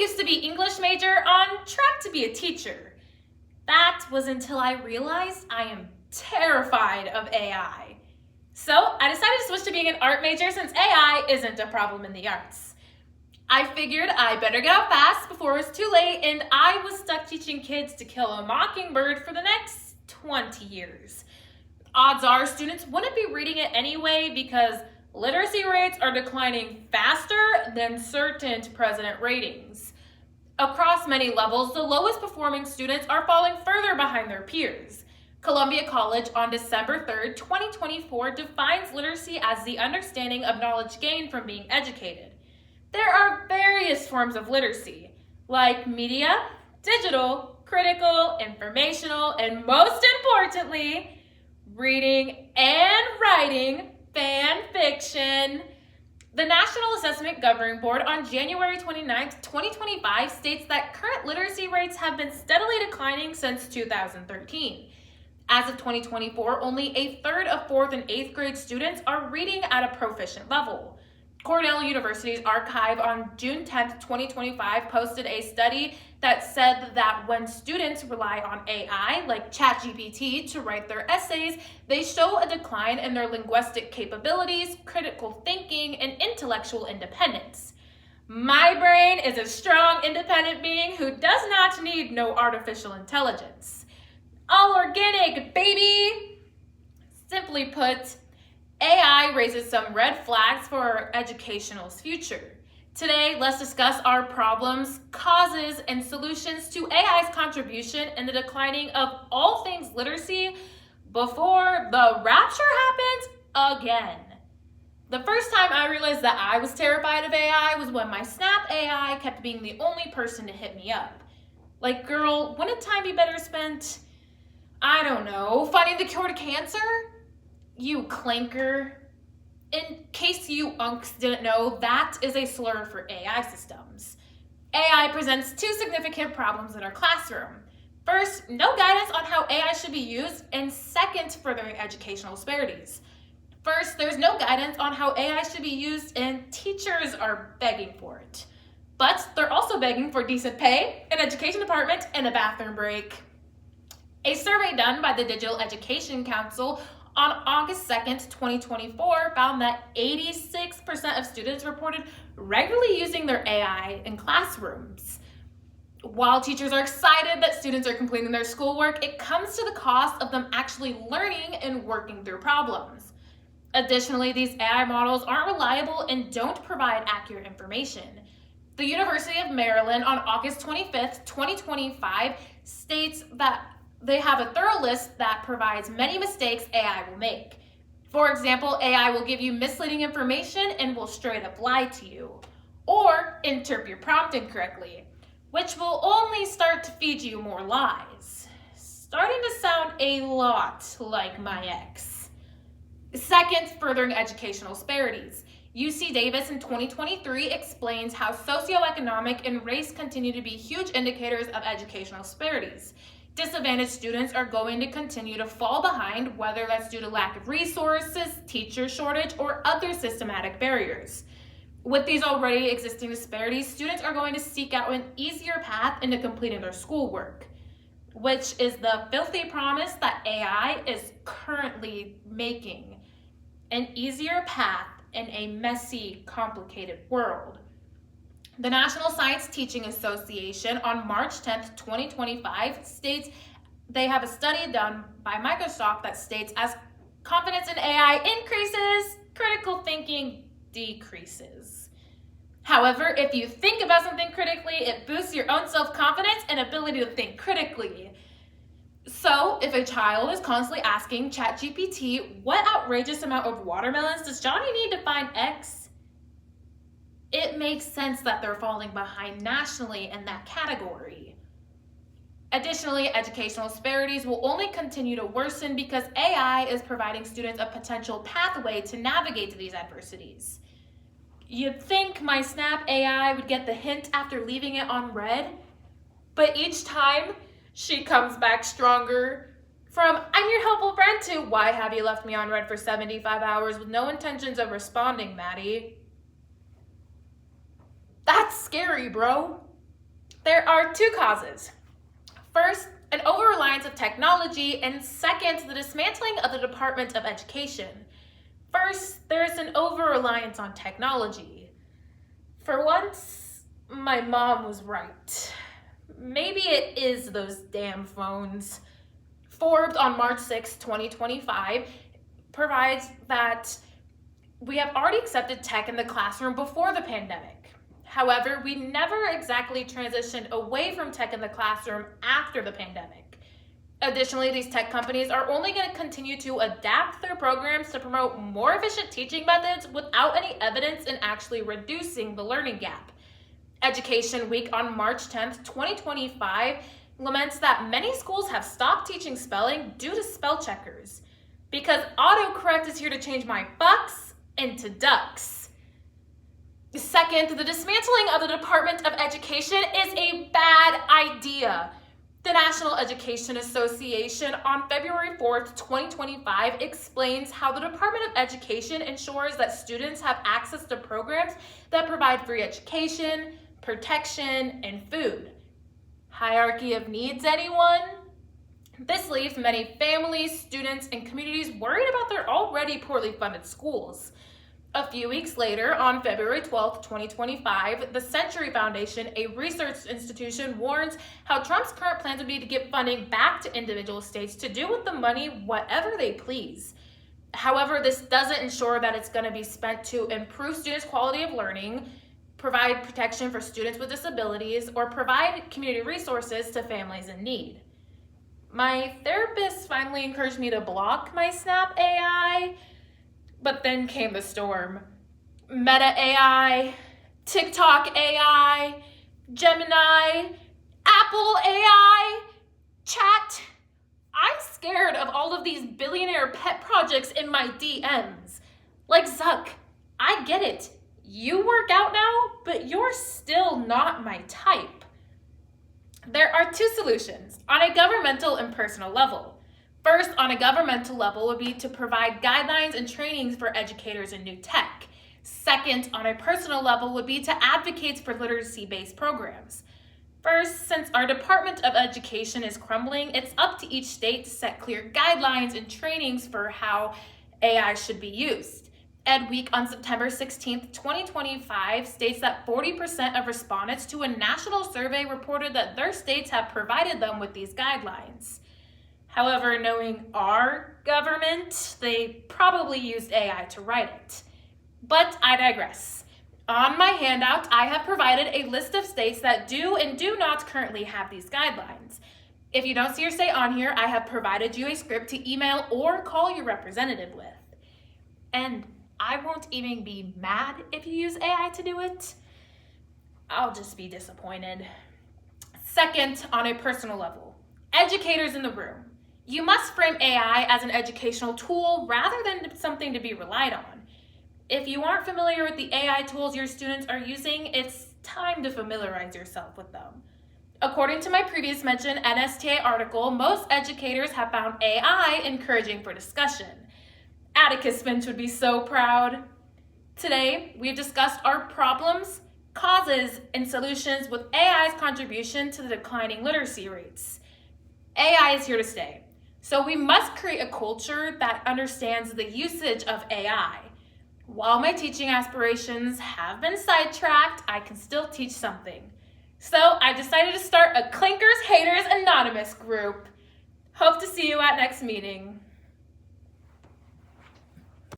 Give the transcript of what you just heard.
used to be English major on track to be a teacher. That was until I realized I am terrified of AI. So I decided to switch to being an art major since AI isn't a problem in the arts. I figured I better get out fast before it was too late, and I was stuck teaching kids to kill a mockingbird for the next 20 years. Odds are students wouldn't be reading it anyway because literacy rates are declining faster than certain president ratings. Across many levels, the lowest performing students are falling further behind their peers. Columbia College on December 3rd, 2024 defines literacy as the understanding of knowledge gained from being educated. There are various forms of literacy, like media, digital, critical, informational, and most importantly, reading and writing fan fiction. The National Assessment Governing Board on January 29, 2025 states that current literacy rates have been steadily declining since 2013. As of 2024, only a third of 4th and 8th grade students are reading at a proficient level. Cornell University's archive on June 10, 2025 posted a study that said that when students rely on AI, like ChatGPT, to write their essays, they show a decline in their linguistic capabilities, critical thinking, and intellectual independence. My brain is a strong, independent being who does not need no artificial intelligence. All organic, baby! Simply put, AI raises some red flags for our educational's future. Today, let's discuss our problems, causes, and solutions to AI's contribution in the declining of all things literacy before the rapture happens again. The first time I realized that I was terrified of AI was when my Snap AI kept being the only person to hit me up. Like, girl, wouldn't time be better spent, I don't know, finding the cure to cancer? You clanker. In case you unks didn't know, that is a slur for AI systems. AI presents two significant problems in our classroom. First, no guidance on how AI should be used, and second, furthering educational disparities. First, there's no guidance on how AI should be used, and teachers are begging for it. But they're also begging for decent pay, an education department, and a bathroom break. A survey done by the Digital Education Council on August 2nd, 2024 found that 86% of students reported regularly using their AI in classrooms. While teachers are excited that students are completing their schoolwork, it comes to the cost of them actually learning and working through problems. Additionally, these AI models aren't reliable and don't provide accurate information. The University of Maryland on August 25th, 2025 states that they have a thorough list that provides many mistakes AI will make. For example, AI will give you misleading information and will straight up lie to you, or interpret your prompt incorrectly, which will only start to feed you more lies. Starting to sound a lot like my ex. Second, furthering educational disparities. UC Davis in 2023 explains how socioeconomic and race continue to be huge indicators of educational disparities. Disadvantaged students are going to continue to fall behind, whether that's due to lack of resources, teacher shortage, or other systematic barriers. With these already existing disparities, students are going to seek out an easier path into completing their schoolwork, which is the filthy promise that AI is currently making. An easier path in a messy, complicated world. The National Science Teaching Association on March 10th, 2025 states they have a study done by Microsoft that states as confidence in AI increases, critical thinking decreases. However, if you think about something critically, it boosts your own self-confidence and ability to think critically. So, if a child is constantly asking ChatGPT, what outrageous amount of watermelons does Johnny need to find X? It makes sense that they're falling behind nationally in that category. Additionally, educational disparities will only continue to worsen because AI is providing students a potential pathway to navigate to these adversities. You'd think my Snap AI would get the hint after leaving it on red, but each time she comes back stronger. From "I'm your helpful friend" to "Why have you left me on red for 75 hours with no intentions of responding, Maddie?" That's scary, bro. There are two causes. First, an over-reliance of technology, and second, the dismantling of the Department of Education. First, there's an over-reliance on technology. For once, my mom was right. Maybe it is those damn phones. Forbes on March 6, 2025 provides that we have already accepted tech in the classroom before the pandemic. However, we never exactly transitioned away from tech in the classroom after the pandemic. Additionally, these tech companies are only going to continue to adapt their programs to promote more efficient teaching methods without any evidence in actually reducing the learning gap. Education Week on March 10th, 2025 laments that many schools have stopped teaching spelling due to spell checkers because autocorrect is here to change my bucks into ducks. Second, the dismantling of the Department of Education is a bad idea. The National Education Association on February 4th, 2025 explains how the Department of Education ensures that students have access to programs that provide free education, protection, and food. Hierarchy of needs, anyone? This leaves many families, students, and communities worried about their already poorly funded schools. A few weeks later, on February 12, 2025, the Century Foundation, a research institution, warns how Trump's current plans would be to give funding back to individual states to do with the money whatever they please. However, this doesn't ensure that it's going to be spent to improve students' quality of learning, provide protection for students with disabilities, or provide community resources to families in need. My therapist finally encouraged me to block my Snap AI, but then came the storm. Meta AI, TikTok AI, Gemini, Apple AI, Chat. I'm scared of all of these billionaire pet projects in my DMs. Like Zuck, I get it. You work out now, but you're still not my type. There are two solutions on a governmental and personal level. First, on a governmental level, would be to provide guidelines and trainings for educators in new tech. Second, on a personal level, would be to advocate for literacy-based programs. First, since our Department of Education is crumbling, it's up to each state to set clear guidelines and trainings for how AI should be used. Ed Week on September 16th, 2025 states that 40% of respondents to a national survey reported that their states have provided them with these guidelines. However, knowing our government, they probably used AI to write it. But I digress. On my handout, I have provided a list of states that do and do not currently have these guidelines. If you don't see your state on here, I have provided you a script to email or call your representative with. And I won't even be mad if you use AI to do it. I'll just be disappointed. Second, on a personal level, educators in the room. You must frame AI as an educational tool rather than something to be relied on. If you aren't familiar with the AI tools your students are using, it's time to familiarize yourself with them. According to my previous mentioned NSTA article, most educators have found AI encouraging for discussion. Atticus Finch would be so proud. Today, we've discussed our problems, causes, and solutions with AI's contribution to the declining literacy rates. AI is here to stay. So we must create a culture that understands the usage of AI. While my teaching aspirations have been sidetracked, I can still teach something. So I decided to start a Clinkers Haters Anonymous group. Hope to see you at next meeting.